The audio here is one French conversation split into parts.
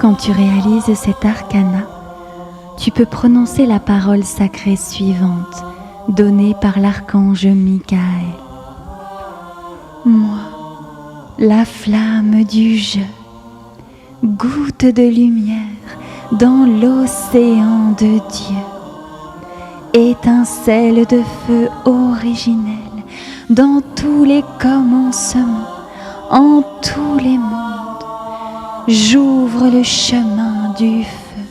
Quand tu réalises cet arcana, tu peux prononcer la parole sacrée suivante, donnée par l'archange Michael. Moi, la flamme du jeu, goutte de lumière dans l'océan de Dieu, étincelle de feu originelle dans tous les commencements, en tous les mondes, j'ouvre le chemin du feu.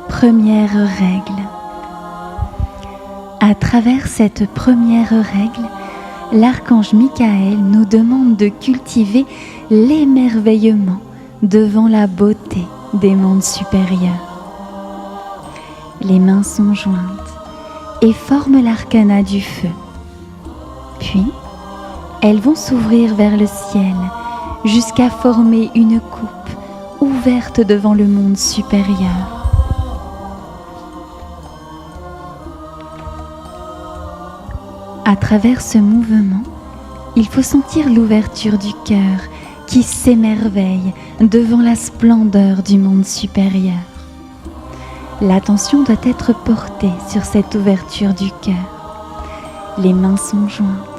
Première règle. À travers cette première règle, l'archange Michael nous demande de cultiver l'émerveillement devant la beauté des mondes supérieurs. Les mains sont jointes et forment l'arcana du feu. Puis, elles vont s'ouvrir vers le ciel jusqu'à former une coupe ouverte devant le monde supérieur. À travers ce mouvement, il faut sentir l'ouverture du cœur qui s'émerveille devant la splendeur du monde supérieur. L'attention doit être portée sur cette ouverture du cœur. Les mains sont jointes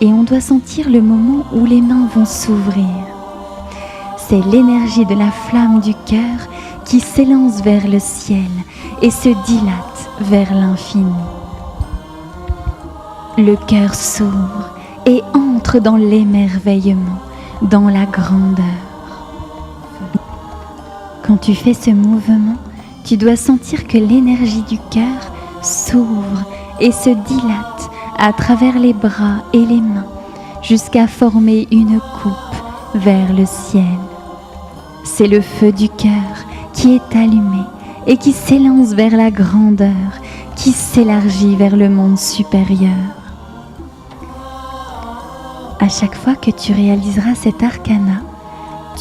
et on doit sentir le moment où les mains vont s'ouvrir. C'est l'énergie de la flamme du cœur qui s'élance vers le ciel et se dilate vers l'infini. Le cœur s'ouvre et entre dans l'émerveillement, dans la grandeur. Quand tu fais ce mouvement, tu dois sentir que l'énergie du cœur s'ouvre et se dilate à travers les bras et les mains jusqu'à former une coupe vers le ciel. C'est le feu du cœur qui est allumé et qui s'élance vers la grandeur, qui s'élargit vers le monde supérieur. À chaque fois que tu réaliseras cet arcana,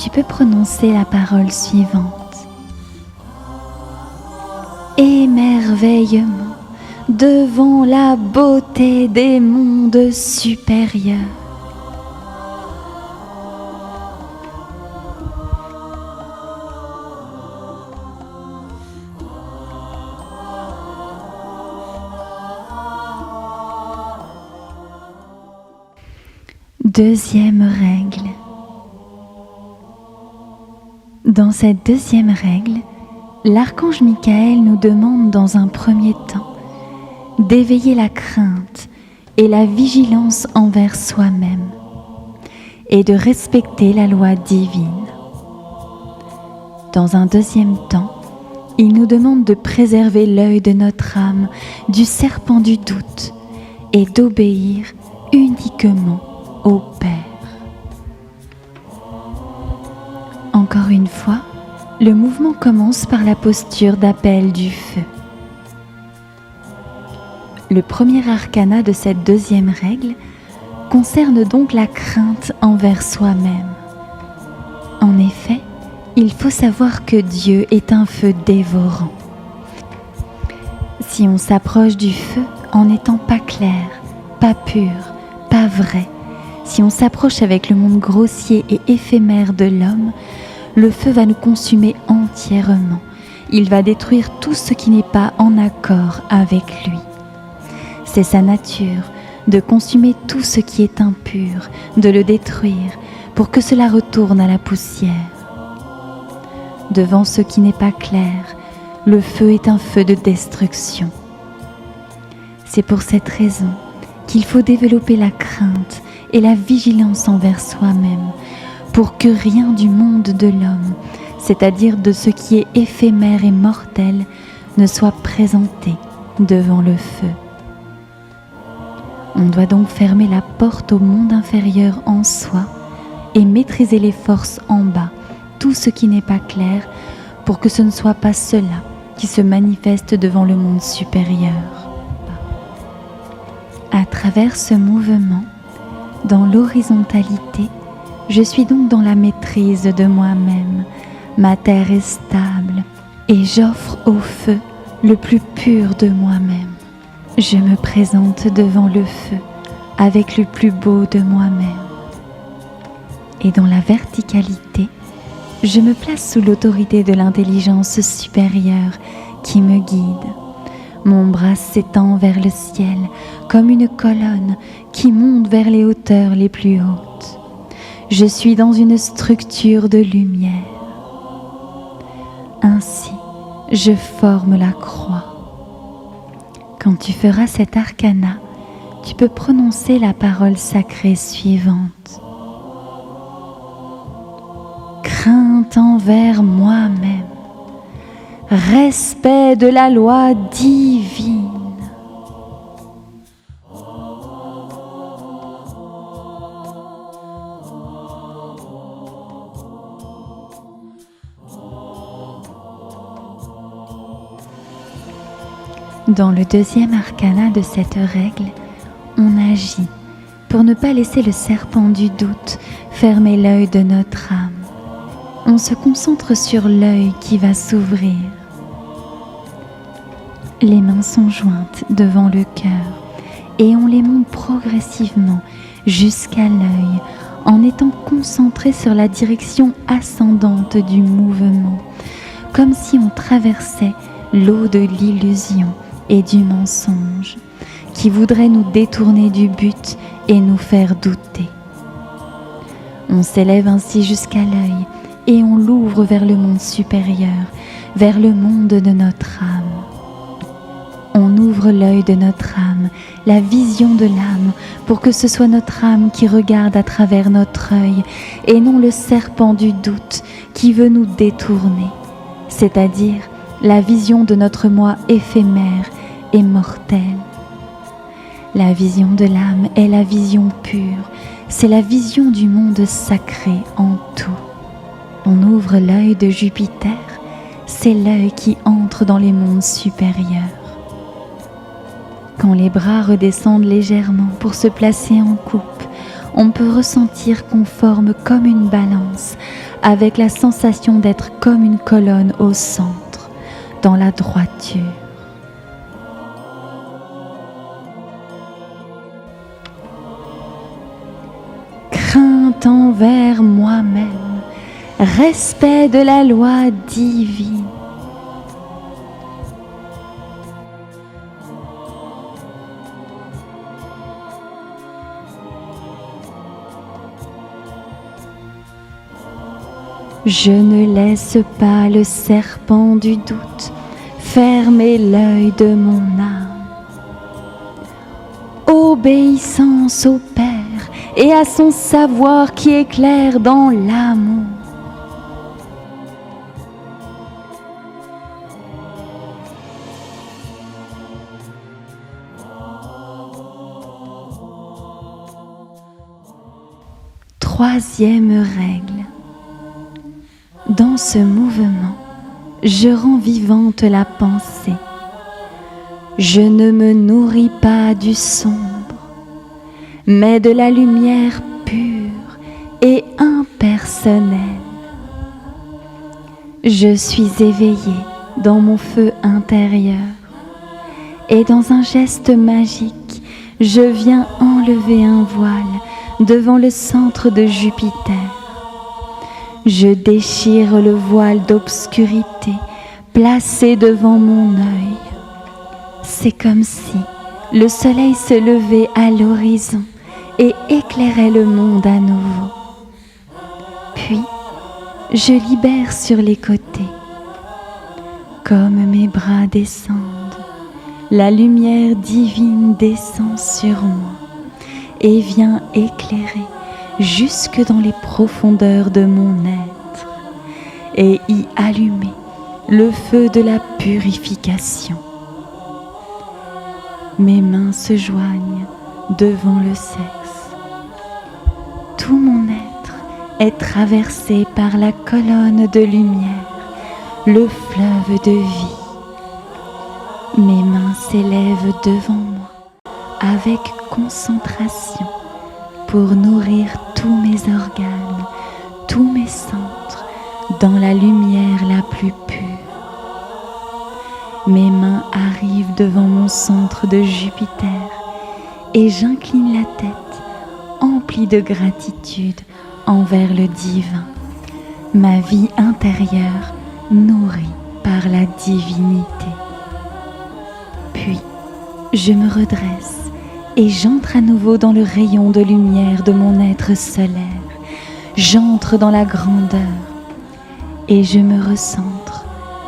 tu peux prononcer la parole suivante. Émerveillement devant la beauté des mondes supérieurs. Deuxième règle. Dans cette deuxième règle, l'archange Michael nous demande dans un premier temps d'éveiller la crainte et la vigilance envers soi-même et de respecter la loi divine. Dans un deuxième temps, il nous demande de préserver l'œil de notre âme du serpent du doute et d'obéir uniquement au Père. Encore une fois, le mouvement commence par la posture d'appel du feu. Le premier arcana de cette deuxième règle concerne donc la crainte envers soi-même. En effet, il faut savoir que Dieu est un feu dévorant. Si on s'approche du feu en n'étant pas clair, pas pur, pas vrai, si on s'approche avec le monde grossier et éphémère de l'homme, le feu va nous consumer entièrement. Il va détruire tout ce qui n'est pas en accord avec lui. C'est sa nature de consumer tout ce qui est impur, de le détruire pour que cela retourne à la poussière. Devant ce qui n'est pas clair, le feu est un feu de destruction. C'est pour cette raison qu'il faut développer la crainte et la vigilance envers soi-même pour que rien du monde de l'homme, c'est-à-dire de ce qui est éphémère et mortel, ne soit présenté devant le feu. On doit donc fermer la porte au monde inférieur en soi et maîtriser les forces en bas, tout ce qui n'est pas clair, pour que ce ne soit pas cela qui se manifeste devant le monde supérieur. À travers ce mouvement, dans l'horizontalité, je suis donc dans la maîtrise de moi-même. Ma terre est stable et j'offre au feu le plus pur de moi-même. Je me présente devant le feu avec le plus beau de moi-même. et dans la verticalité, je me place sous l'autorité de l'intelligence supérieure qui me guide. Mon bras s'étend vers le ciel comme une colonne qui monte vers les hauteurs les plus hautes. Je suis dans une structure de lumière. Ainsi, je forme la croix. Quand tu feras cet arcana, tu peux prononcer la parole sacrée suivante. Crainte envers moi-même, respect de la loi divine. Dans le deuxième arcana de cette règle, on agit pour ne pas laisser le serpent du doute fermer l'œil de notre âme. On se concentre sur l'œil qui va s'ouvrir. Les mains sont jointes devant le cœur et on les monte progressivement jusqu'à l'œil en étant concentré sur la direction ascendante du mouvement, comme si on traversait l'eau de l'illusion et du mensonge qui voudrait nous détourner du but et nous faire douter. On s'élève ainsi jusqu'à l'œil et on l'ouvre vers le monde supérieur, vers le monde de notre âme. On ouvre l'œil de notre âme, la vision de l'âme, pour que ce soit notre âme qui regarde à travers notre œil et non le serpent du doute qui veut nous détourner, c'est-à-dire la vision de notre moi éphémère et mortel. La vision de l'âme est la vision pure, c'est la vision du monde sacré en tout. On ouvre l'œil de Jupiter, c'est l'œil qui entre dans les mondes supérieurs. Quand les bras redescendent légèrement pour se placer en coupe, on peut ressentir qu'on forme comme une balance, avec la sensation d'être comme une colonne au centre, dans la droiture. Crainte envers moi-même, respect de la loi divine. Je ne laisse pas le serpent du doute fermer l'œil de mon âme. Obéissance au Père et à son savoir qui éclaire dans l'amour. Troisième règle. Dans ce mouvement, je rends vivante la pensée. Je ne me nourris pas du sombre, mais de la lumière pure et impersonnelle. Je suis éveillée dans mon feu intérieur et dans un geste magique, je viens enlever un voile devant le centre de Jupiter. Je déchire le voile d'obscurité placé devant mon œil. C'est comme si le soleil se levait à l'horizon et éclairait le monde à nouveau. Puis, je libère sur les côtés. Comme mes bras descendent, la lumière divine descend sur moi et vient éclairer jusque dans les profondeurs de mon être et y allumer le feu de la purification. Mes mains se joignent devant le sexe. Tout mon être est traversé par la colonne de lumière, le fleuve de vie. Mes mains s'élèvent devant moi avec concentration pour nourrir tous mes organes, tous mes centres dans la lumière la plus pure. Mes mains arrivent devant mon centre de Jupiter et j'incline la tête, emplie de gratitude envers le divin, ma vie intérieure nourrie par la divinité. Puis, je me redresse et j'entre à nouveau dans le rayon de lumière de mon être solaire. J'entre dans la grandeur et je me recentre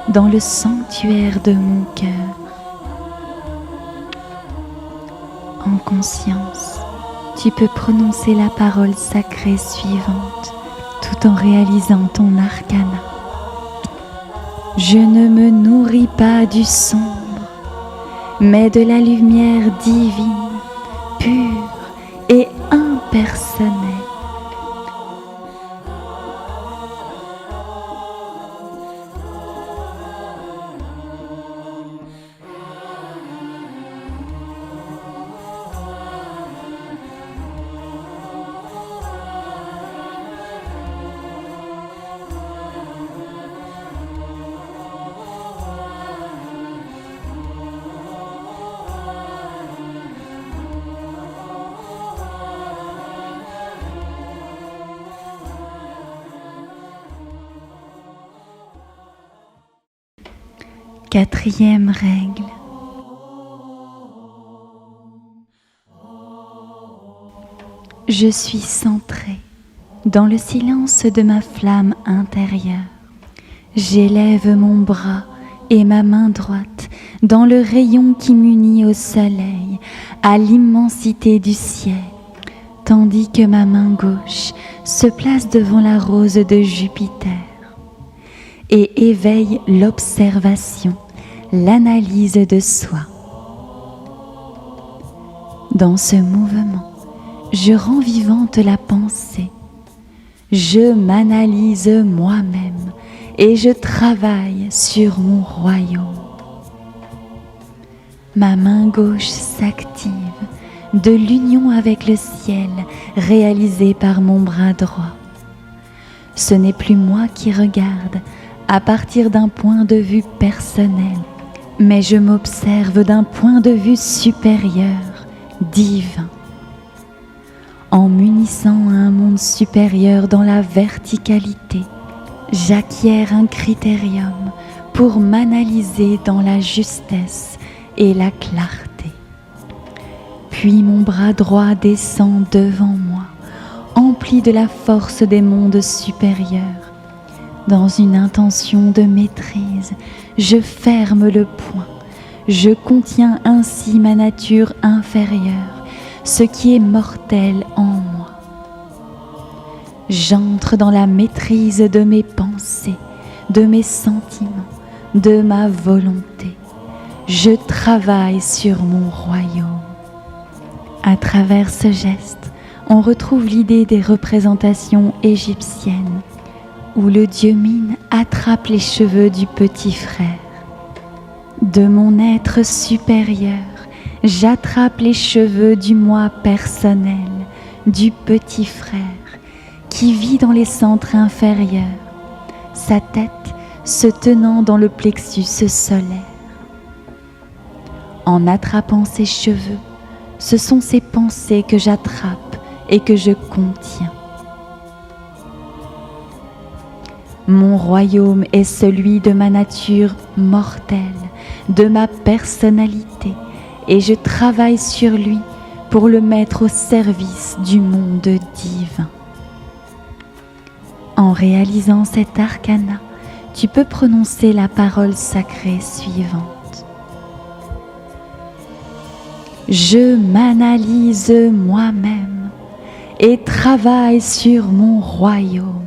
dans le sanctuaire de mon cœur. En conscience, tu peux prononcer la parole sacrée suivante tout en réalisant ton arcana. Je ne me nourris pas du sombre, mais de la lumière divine, pure et impersonnelle. Quatrième règle. Je suis centrée dans le silence de ma flamme intérieure. J'élève mon bras et ma main droite dans le rayon qui m'unit au soleil, à l'immensité du ciel, tandis que ma main gauche se place devant la rose de Jupiter et éveille l'observation, l'analyse de soi. Dans ce mouvement, je rends vivante la pensée. Je m'analyse moi-même et je travaille sur mon royaume. Ma main gauche s'active de l'union avec le ciel réalisée par mon bras droit. Ce n'est plus moi qui regarde à partir d'un point de vue personnel, mais je m'observe d'un point de vue supérieur, divin. En m'unissant à un monde supérieur dans la verticalité, j'acquiers un critérium pour m'analyser dans la justesse et la clarté. Puis mon bras droit descend devant moi, empli de la force des mondes supérieurs. Dans une intention de maîtrise, je ferme le poing. Je contiens ainsi ma nature inférieure, ce qui est mortel en moi. J'entre dans la maîtrise de mes pensées, de mes sentiments, de ma volonté. Je travaille sur mon royaume. À travers ce geste, on retrouve l'idée des représentations égyptiennes, où le dieu Mine attrape les cheveux du petit frère. De mon être supérieur, j'attrape les cheveux du moi personnel, du petit frère, qui vit dans les centres inférieurs, sa tête se tenant dans le plexus solaire. En attrapant ses cheveux, ce sont ses pensées que j'attrape et que je contiens. Mon royaume est celui de ma nature mortelle, de ma personnalité, et je travaille sur lui pour le mettre au service du monde divin. En réalisant cet arcana, tu peux prononcer la parole sacrée suivante. Je m'analyse moi-même et travaille sur mon royaume.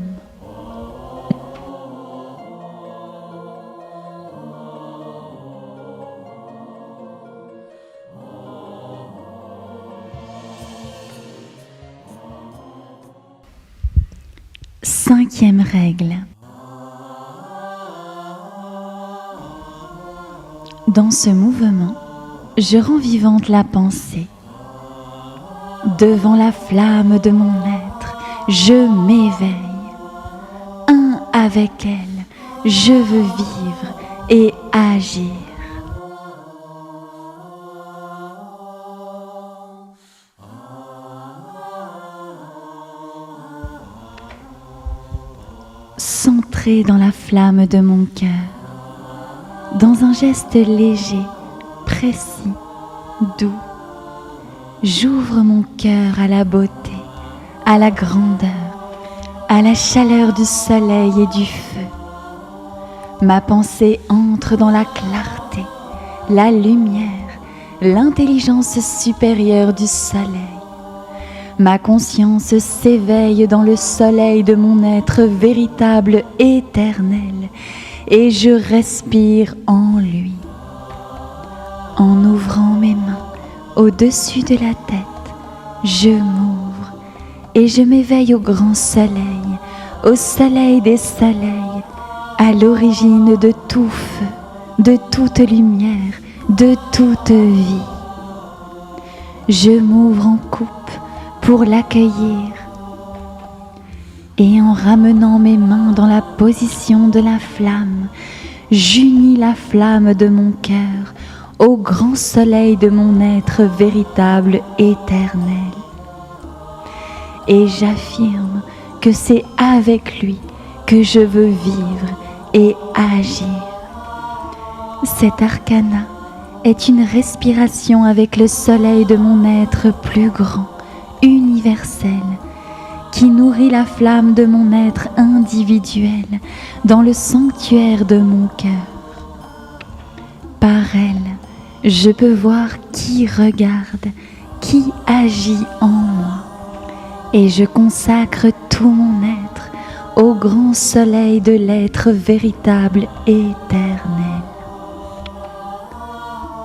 Cinquième règle. Dans ce mouvement, je rends vivante la pensée. Devant la flamme de mon être, je m'éveille. Un avec elle, je veux vivre et agir. centré dans la flamme de mon cœur. Dans un geste léger, précis, doux, j'ouvre mon cœur à la beauté, à la grandeur, à la chaleur du soleil et du feu. Ma pensée entre dans la clarté, la lumière, l'intelligence supérieure du soleil. Ma conscience s'éveille dans le soleil de mon être véritable, éternel, et je respire en lui. En ouvrant mes mains au-dessus de la tête, je m'ouvre et je m'éveille au grand soleil, au soleil des soleils, à l'origine de tout feu, de toute lumière, de toute vie. Je m'ouvre en coupe pour l'accueillir et en ramenant mes mains dans la position de la flamme, j'unis la flamme de mon cœur au grand soleil de mon être véritable éternel. Et j'affirme que c'est avec lui que je veux vivre et agir. Cet arcana est une respiration avec le soleil de mon être plus grand, universel, qui nourrit la flamme de mon être individuel dans le sanctuaire de mon cœur. Par elle, je peux voir qui regarde, qui agit en moi, et je consacre tout mon être au grand soleil de l'être véritable éternel.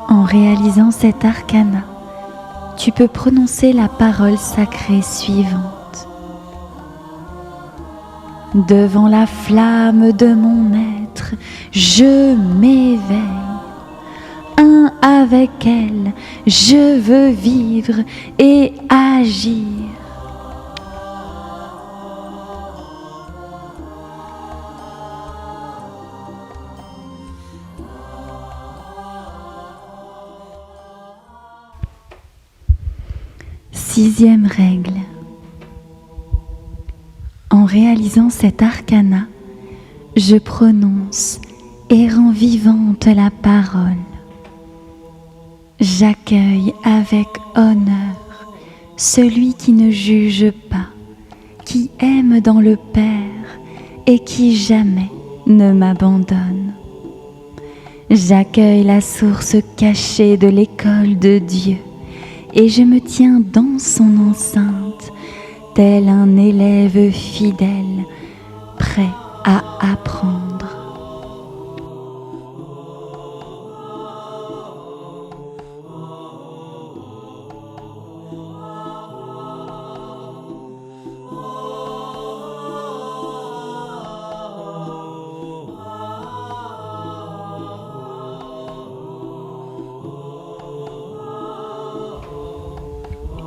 En réalisant cet arcana, tu peux prononcer la parole sacrée suivante. Devant la flamme de mon être, je m'éveille. Un avec elle, je veux vivre et agir. Sixième règle. En réalisant cet arcana, je prononce et rends vivante la parole. J'accueille avec honneur celui qui ne juge pas, qui aime dans le Père et qui jamais ne m'abandonne. J'accueille la source cachée de l'école de Dieu et je me tiens dans son enceinte, tel un élève fidèle, prêt à apprendre.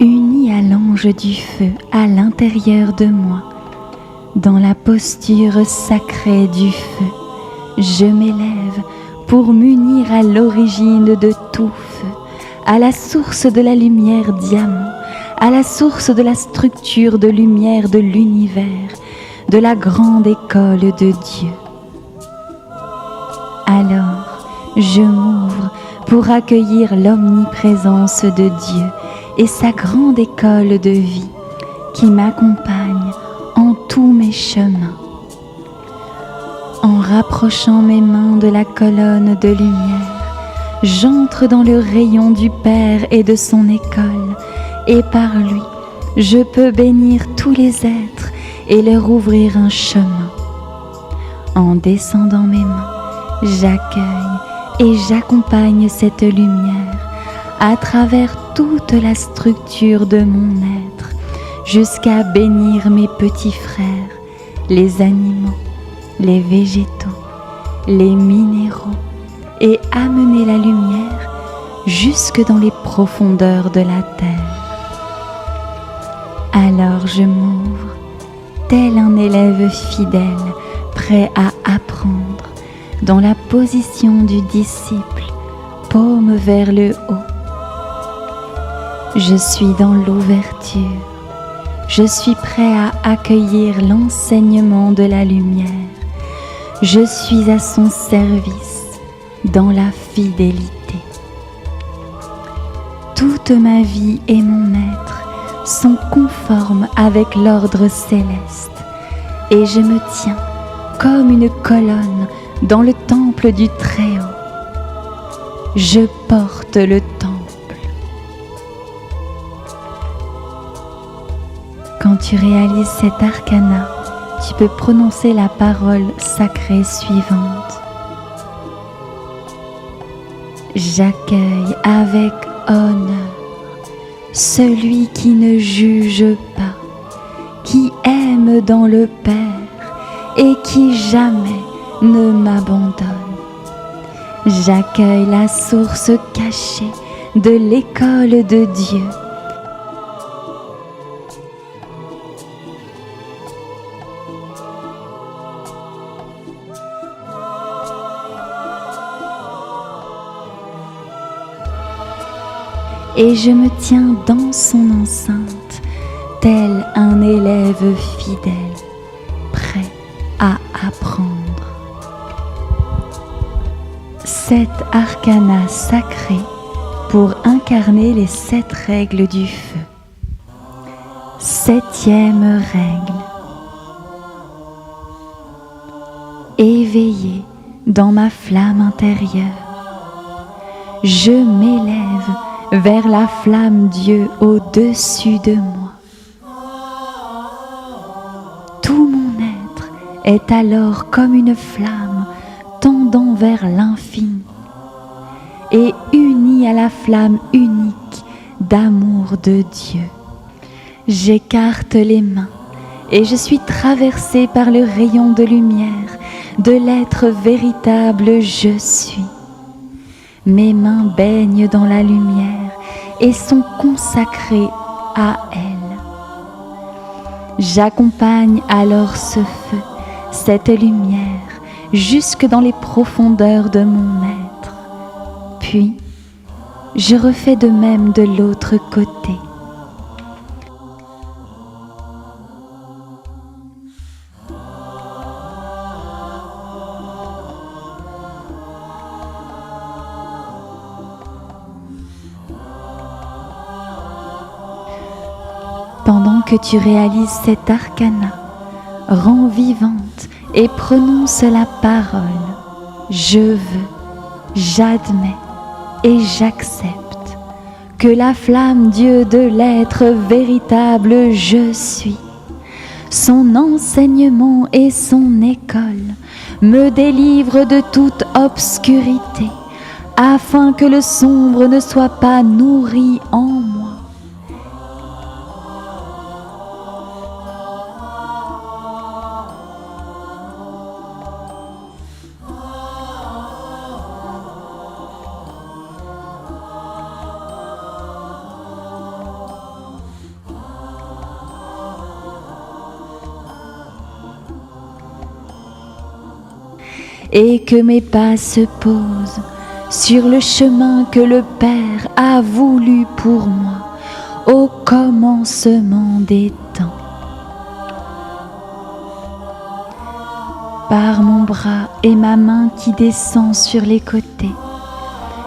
Unis à l'ange du feu à l'intérieur de moi, dans la posture sacrée du feu, je m'élève pour m'unir à l'origine de tout feu, à la source de la lumière diamant, à la source de la structure de lumière de l'univers, de la grande école de Dieu. Alors, je m'ouvre pour accueillir l'omniprésence de Dieu et sa grande école de vie qui m'accompagne en tous mes chemins. En rapprochant mes mains de la colonne de lumière, j'entre dans le rayon du Père et de son école, et par lui, je peux bénir tous les êtres et leur ouvrir un chemin. En descendant mes mains, j'accueille et j'accompagne cette lumière à travers toute la structure de mon être, jusqu'à bénir mes petits frères, les animaux, les végétaux, les minéraux, et amener la lumière jusque dans les profondeurs de la terre. Alors je m'ouvre, tel un élève fidèle, prêt à apprendre, dans la position du disciple, paume vers le haut. Je suis dans l'ouverture, je suis prêt à accueillir l'enseignement de la lumière. Je suis à son service dans la fidélité. Toute ma vie et mon être sont conformes avec l'ordre céleste et je me tiens comme une colonne dans le temple du Très-Haut. Je porte le temple. Quand tu réalises cet arcana, tu peux prononcer la parole sacrée suivante. J'accueille avec honneur celui qui ne juge pas, qui aime dans le Père et qui jamais ne m'abandonne. J'accueille la source cachée de l'école de Dieu. Et je me tiens dans son enceinte, tel un élève fidèle, prêt à apprendre. Cet arcana sacré pour incarner les 7 règles du feu. 7e règle. Éveillé dans ma flamme intérieure, je m'élève vers la flamme Dieu au-dessus de moi. Tout mon être est alors comme une flamme tendant vers l'infini et uni à la flamme unique d'amour de Dieu. J'écarte les mains et je suis traversée par le rayon de lumière de l'être véritable je suis. Mes mains baignent dans la lumière et sont consacrées à elle. J'accompagne alors ce feu, cette lumière, jusque dans les profondeurs de mon être. Puis, je refais de même de l'autre côté. Pendant que tu réalises cet arcana, rends vivante et prononce la parole. Je veux, j'admets et j'accepte que la flamme Dieu de l'être véritable je suis, son enseignement et son école me délivrent de toute obscurité, afin que le sombre ne soit pas nourri en moi. Et que mes pas se posent sur le chemin que le Père a voulu pour moi au commencement des temps. Par mon bras et ma main qui descend sur les côtés,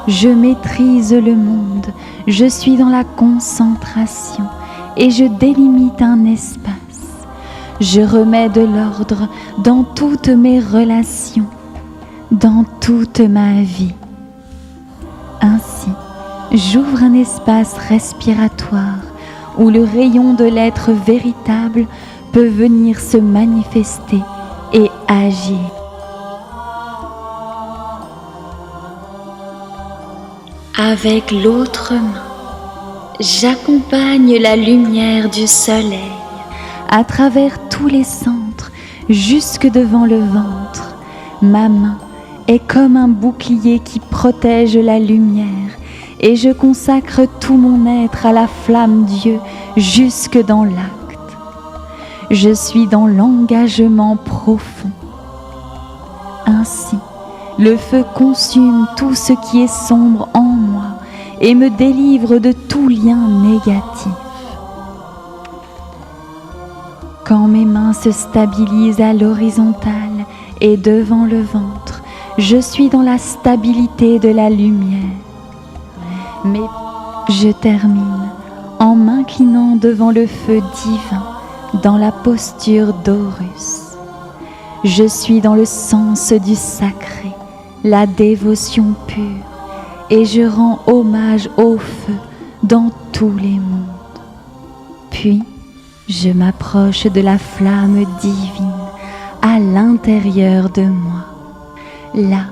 je maîtrise le monde, je suis dans la concentration et je délimite un espace. Je remets de l'ordre dans toutes mes relations, dans toute ma vie. Ainsi, j'ouvre un espace respiratoire où le rayon de l'être véritable peut venir se manifester et agir. Avec l'autre main, j'accompagne la lumière du soleil à travers tous les centres jusque devant le ventre. Ma main est comme un bouclier qui protège la lumière et je consacre tout mon être à la flamme Dieu jusque dans l'acte. Je suis dans l'engagement profond. Ainsi, le feu consume tout ce qui est sombre en moi et me délivre de tout lien négatif. Quand mes mains se stabilisent à l'horizontale et devant le ventre, je suis dans la stabilité de la lumière. Mais je termine en m'inclinant devant le feu divin dans la posture d'Horus. Je suis dans le sens du sacré, la dévotion pure, et je rends hommage au feu dans tous les mondes. Puis, je m'approche de la flamme divine à l'intérieur de moi. Là,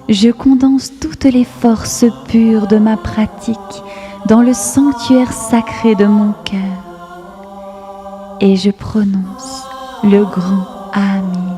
je condense toutes les forces pures de ma pratique dans le sanctuaire sacré de mon cœur. Et je prononce le grand Amen.